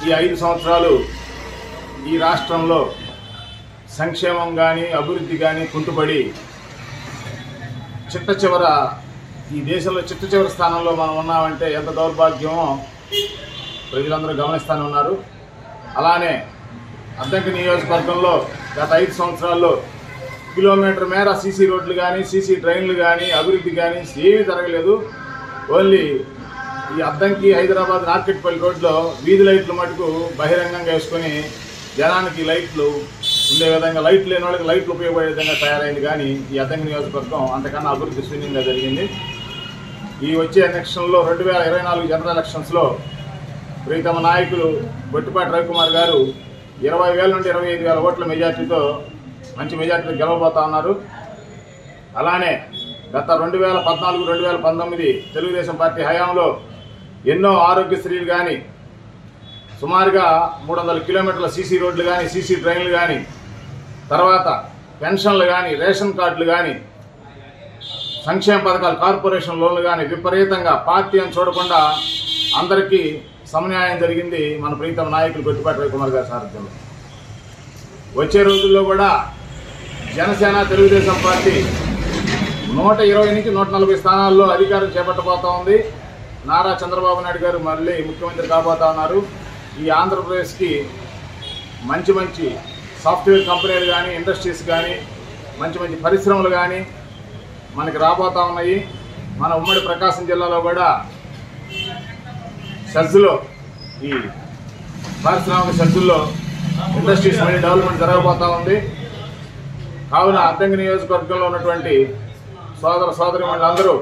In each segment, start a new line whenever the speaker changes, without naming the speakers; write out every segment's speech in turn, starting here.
ఈ 5 సంవత్సరాలు ఈ రాష్ట్రంలో సంక్షేమం కానీ అభివృద్ధి కానీ కుంటుపడి ఈ దేశంలో చిట్ట స్థానంలో మనం ఉన్నామంటే ఎంత దౌర్భాగ్యమో ప్రజలందరూ గమనిస్తూనే ఉన్నారు. అలానే అద్దంకి నియోజకవర్గంలో గత 5 సంవత్సరాల్లో కిలోమీటర్ మేర సీసీ రోడ్లు కానీ సీసీ ట్రైన్లు కానీ అభివృద్ధి కానీ ఏమీ జరగలేదు. ఓన్లీ ఈ అద్దంకి హైదరాబాద్ నార్కెట్పల్లి రోడ్లో వీధి లైట్లు మటుకు బహిరంగంగా వేసుకొని జనానికి లైట్లు ఉండే విధంగా, లైట్లు లేని వాళ్ళకి లైట్లు ఉపయోగపడే విధంగా తయారైంది. కానీ ఈ అద్దంకి నియోజకవర్గం అంతకన్నా అభివృద్ధి శూన్యంగా జరిగింది. ఈ వచ్చే ఎలక్షన్లో 2024 జనరల్ ఎలక్షన్స్లో ప్రీతమ నాయకులు బొట్టిపాటి రవికుమార్ గారు 20,000 నుండి 25,000 ఓట్ల మెజార్టీతో మంచి మెజార్టీతో గెలవబోతా ఉన్నారు. అలానే గత 2014, 2019 తెలుగుదేశం పార్టీ హయాంలో ఎన్నో ఆరోగ్యశ్రీలు కానీ, సుమారుగా 300 కిలోమీటర్ల సీసీ రోడ్లు కానీ, సీసీ ట్రైన్లు కానీ, తర్వాత పెన్షన్లు కానీ, రేషన్ కార్డులు కానీ, సంక్షేమ పథకాలు, కార్పొరేషన్ లోన్లు కానీ విపరీతంగా పార్టీ అని చూడకుండా అందరికీ సమన్యాయం జరిగింది మన ప్రీతమ నాయకులు బొట్టిపాటి రవికుమార్ గారి సారథ్యంలో. వచ్చే రోజుల్లో కూడా జనసేన తెలుగుదేశం పార్టీ 120 నుంచి 140 స్థానాల్లో అధికారం చేపట్టబోతా ఉంది. నారా చంద్రబాబు నాయుడు గారు మళ్ళీ ముఖ్యమంత్రి కాబోతా ఉన్నారు. ఈ ఆంధ్రప్రదేశ్కి మంచి మంచి సాఫ్ట్వేర్ కంపెనీలు కానీ, ఇండస్ట్రీస్ కానీ, మంచి మంచి పరిశ్రమలు కానీ మనకి రాబోతా ఉన్నాయి. మన ఉమ్మడి ప్రకాశం జిల్లాలో కూడా సెజ్లో, ఈ పారిశ్రామిక సెజ్లో ఇండస్ట్రీస్ మళ్ళీ డెవలప్మెంట్ జరగబోతా ఉంది. కావున అద్దంకి నియోజకవర్గంలో ఉన్నటువంటి సోదరీమణులందరూ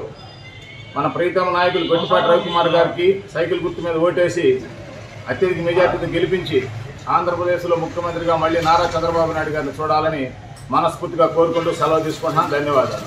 మన ప్రీతమ నాయకులు బొట్టిపాటి రవికుమార్ గారికి సైకిల్ గుర్తు మీద ఓటేసి అత్యధిక మెజార్టీతో గెలిపించి ఆంధ్రప్రదేశ్లో ముఖ్యమంత్రిగా మళ్ళీ నారా చంద్రబాబు నాయుడు గారిని చూడాలని మనస్ఫూర్తిగా కోరుకుంటూ సెలవు తీసుకుంటున్నాను. ధన్యవాదాలు.